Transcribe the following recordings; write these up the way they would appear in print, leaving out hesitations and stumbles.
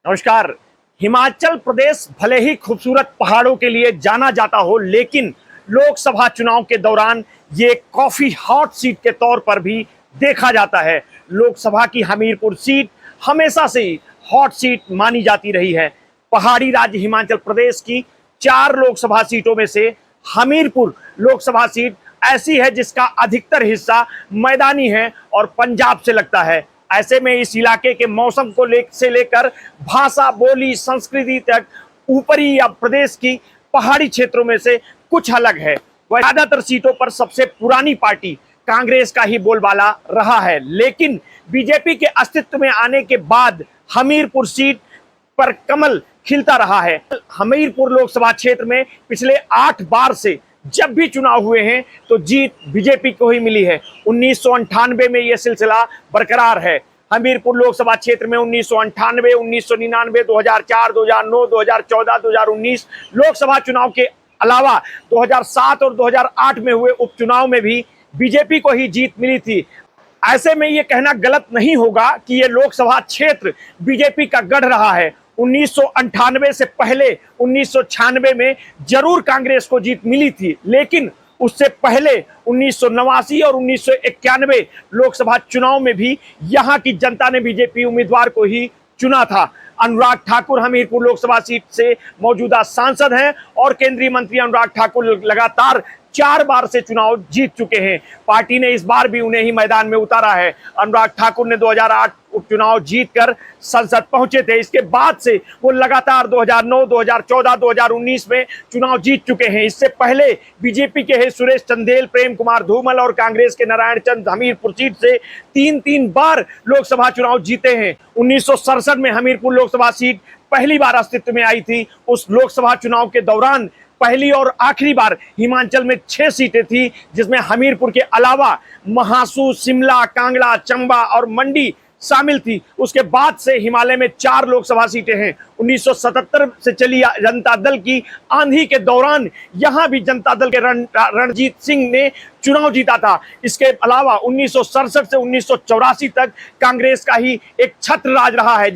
नमस्कार। हिमाचल प्रदेश भले ही खूबसूरत पहाड़ों के लिए जाना जाता हो, लेकिन लोकसभा चुनाव के दौरान ये कॉफी हॉट सीट के तौर पर भी देखा जाता है। लोकसभा की हमीरपुर सीट हमेशा से ही हॉट सीट मानी जाती रही है। पहाड़ी राज्य हिमाचल प्रदेश की 4 लोकसभा सीटों में से हमीरपुर लोकसभा सीट ऐसी है जिसका अधिकतर हिस्सा मैदानी है और पंजाब से लगता है। ऐसे में इस इलाके के मौसम को लेकर भाषा, बोली, संस्कृति तक ऊपरी या प्रदेश की पहाड़ी क्षेत्रों में से कुछ अलग है। वह ज्यादातर सीटों पर सबसे पुरानी पार्टी कांग्रेस का ही बोलबाला रहा है, लेकिन बीजेपी के अस्तित्व में आने के बाद हमीरपुर सीट पर कमल खिलता रहा है। हमीरपुर लोकसभा क्षेत्र में पिछले 8 बार से जब भी चुनाव हुए हैं तो जीत बीजेपी को ही मिली है। 1998 में यह सिलसिला बरकरार है। हमीरपुर लोकसभा क्षेत्र में 1998, 1999, 2004, 2009, 2014, 2019 लोकसभा चुनाव के अलावा 2007 और 2008 में हुए उपचुनाव में भी बीजेपी को ही जीत मिली थी। ऐसे में यह कहना गलत नहीं होगा कि यह लोकसभा क्षेत्र बीजेपी का गढ़ रहा है। 1998 से पहले 1996 में जरूर कांग्रेस को जीत मिली थी, लेकिन उससे पहले 1989 और 1991 लोकसभा चुनाव में भी यहां की जनता ने बीजेपी उम्मीदवार को ही चुना था। अनुराग ठाकुर हमीरपुर लोकसभा सीट से मौजूदा सांसद हैं और केंद्रीय मंत्री अनुराग ठाकुर लगातार 4 बार से चुनाव जीत चुके हैं। पार्टी ने इस बार भी उन्हें ही मैदान में उतारा है। अनुराग ठाकुर ने 2008 उपचुनाव जीतकर संसद पहुंचे थे। इसके बाद से वो लगातार 2009, 2014, 2019 में चुनाव जीत चुके हैं। इससे पहले बीजेपी के हैं सुरेश चंदेल, प्रेम कुमार धूमल और कांग्रेस के नारायण चंद हमीरपुर सीट से 3-3 बार लोकसभा चुनाव जीते हैं। 1967 में हमीरपुर लोकसभा सीट पहली बार अस्तित्व में आई थी। उस लोकसभा चुनाव के दौरान पहली और आखिरी बार हिमाचल में 6 सीटें थी, जिसमें हमीरपुर के अलावा महासू, शिमला, कांगड़ा, चंबा और मंडी शामिल थी। उसके बाद से हिमालय में 4 लोकसभा सीटें हैं। 1977 से चली जनता दल की आंधी के दौरान यहां भी जनता दल के रणजीत सिंह ने चुनाव जीता था। इसके अलावा 1967 से 1984 तक कांग्रेस का ही एक छत्र राज रहा है,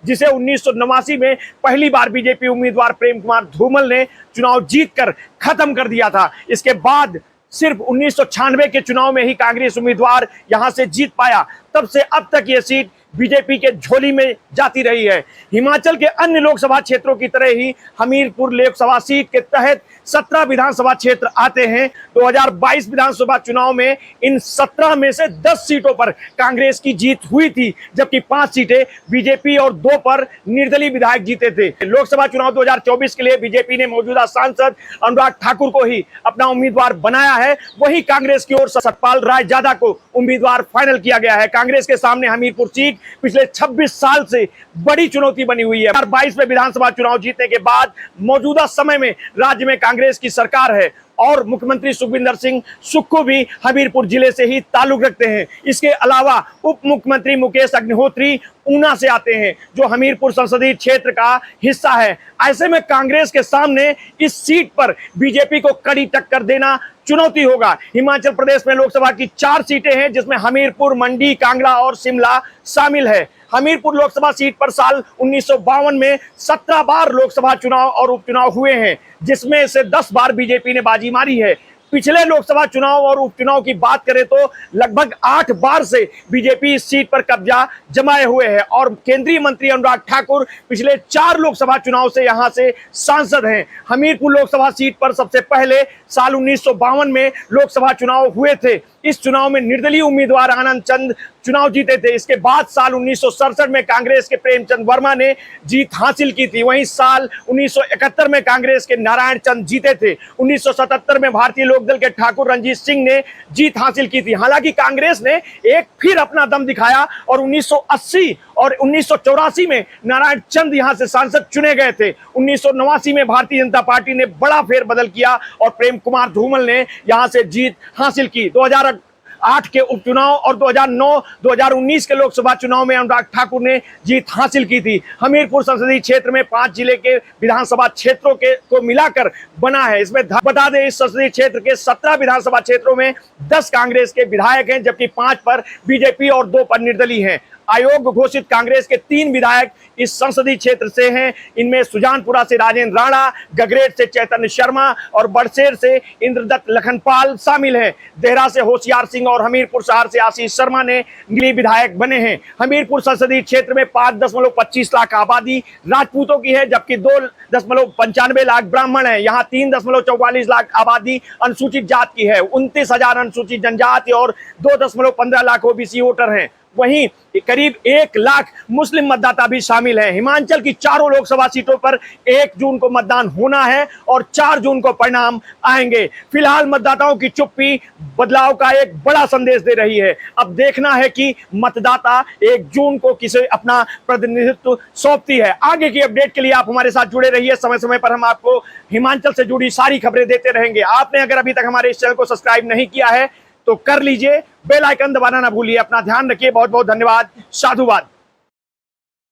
जिसे 1989 में पहली बार बीजेपी उम्मीदवार प्रेम कुमार धूमल ने चुनाव जीतकर खत्म कर दिया था। इसके बाद सिर्फ 1996 के चुनाव में ही कांग्रेस उम्मीदवार यहां से जीत पाया। तब से अब तक यह सीट बीजेपी के झोली में जाती रही है। हिमाचल के अन्य लोकसभा क्षेत्रों की तरह ही हमीरपुर लोकसभा सीट के तहत 17 विधानसभा क्षेत्र आते हैं। 2022 विधानसभा चुनाव में इन 17 में से 10 सीटों पर कांग्रेस की जीत हुई थी, जबकि 5 सीटें बीजेपी और 2 पर निर्दलीय विधायक जीते थे। लोकसभा चुनाव 2024 के लिए बीजेपी ने मौजूदा सांसद अनुराग ठाकुर को ही अपना उम्मीदवार बनाया है। वहीं कांग्रेस की ओर से सतपाल रायजादा को उम्मीदवार फाइनल किया गया है। कांग्रेस के सामने हमीरपुर सीट पिछले 26 साल से बड़ी चुनौती बनी हुई है। 2022 में विधानसभा चुनाव जीतने के बाद मौजूदा समय में राज्य में कांग्रेस की सरकार है और मुख्यमंत्री सुखविंदर सिंह सुक्खू भी हमीरपुर जिले से ही ताल्लुक रखते हैं। इसके अलावा उप मुख्यमंत्री मुकेश अग्निहोत्री ऊना से आते हैं, जो हमीरपुर संसदीय क्षेत्र का हिस्सा है। ऐसे में कांग्रेस के सामने इस सीट पर बीजेपी को कड़ी टक्कर देना चुनौती होगा। हिमाचल प्रदेश में लोकसभा की 4 सीटें हैं, जिसमें हमीरपुर, मंडी, कांगड़ा और शिमला शामिल है। हमीरपुर लोकसभा सीट पर साल 1952 में 17 बार लोकसभा चुनाव और उपचुनाव हुए हैं, जिसमें से 10 बार बीजेपी ने बाजी मारी है। पिछले लोकसभा चुनाव और उपचुनाव की बात करें तो लगभग 8 बार से बीजेपी इस सीट पर कब्जा जमाए हुए है और केंद्रीय मंत्री अनुराग ठाकुर पिछले 4 लोकसभा चुनाव से यहां से सांसद हैं। हमीरपुर लोकसभा सीट पर सबसे पहले साल 1952 में लोकसभा चुनाव हुए थे। इस चुनाव में निर्दलीय उम्मीदवार आनंद चंद चुनाव जीते थे। इसके बाद साल 1967 में कांग्रेस के प्रेमचंद वर्मा ने जीत हासिल की थी। वहीं साल 1971 में कांग्रेस के नारायण चंद जीते थे। 1977 में भारतीय लोकदल के ठाकुर रणजीत सिंह ने जीत हासिल की थी। हालांकि कांग्रेस ने एक फिर अपना दम दिखाया और 1980 और 1984 में नारायण चंद यहां से सांसद चुने गए थे। 1989 में भारतीय जनता पार्टी ने बड़ा फेरबदल किया और प्रेम कुमार धूमल ने यहां से जीत हासिल की। 2008 के उपचुनाव और 2009-2019 के लोकसभा चुनाव में अनुराग ठाकुर ने जीत हासिल की थी। हमीरपुर संसदीय क्षेत्र में 5 जिले के विधानसभा क्षेत्रों को मिलाकर बना है। इसमें बता दें, इस संसदीय क्षेत्र के 17 विधानसभा क्षेत्रों में 10 कांग्रेस के विधायक हैं, जबकि 5 पर बीजेपी और 2 पर निर्दलीय हैं। अयोग्य घोषित कांग्रेस के 3 विधायक इस संसदीय क्षेत्र से हैं। इनमें सुजानपुरा से राजेंद्र राणा, गगरेट से चैतन्य शर्मा और बड़सेर से इंद्रदत्त लखनपाल शामिल हैं। देहरा से होशियार सिंह और हमीरपुर शहर से आशीष शर्मा ने नीली विधायक बने हैं। हमीरपुर संसदीय क्षेत्र में 5.25 लाख आबादी राजपूतों की है, जबकि 2.95 लाख ब्राह्मण है। यहाँ 3.44 लाख आबादी अनुसूचित जाति की है। 29,000 अनुसूचित जनजाति और 2.15 लाख ओबीसी वोटर हैं। वहीं करीब 1 लाख मुस्लिम मतदाता भी शामिल हैं। हिमाचल की चारों लोकसभा सीटों पर 1 जून को मतदान होना है और 4 जून को परिणाम आएंगे। फिलहाल मतदाताओं की चुप्पी बदलाव का एक बड़ा संदेश दे रही है। अब देखना है कि मतदाता 1 जून को किसे अपना प्रतिनिधित्व सौंपती है। आगे की अपडेट के लिए आप हमारे साथ जुड़े रहिए। समय समय पर हम आपको हिमाचल से जुड़ी सारी खबरें देते रहेंगे। आपने अगर अभी तक हमारे इस चैनल को सब्सक्राइब नहीं किया है तो कर लीजिए, बेल आइकन दबाना ना भूलिए। अपना ध्यान रखिए। बहुत बहुत धन्यवाद। साधुवाद।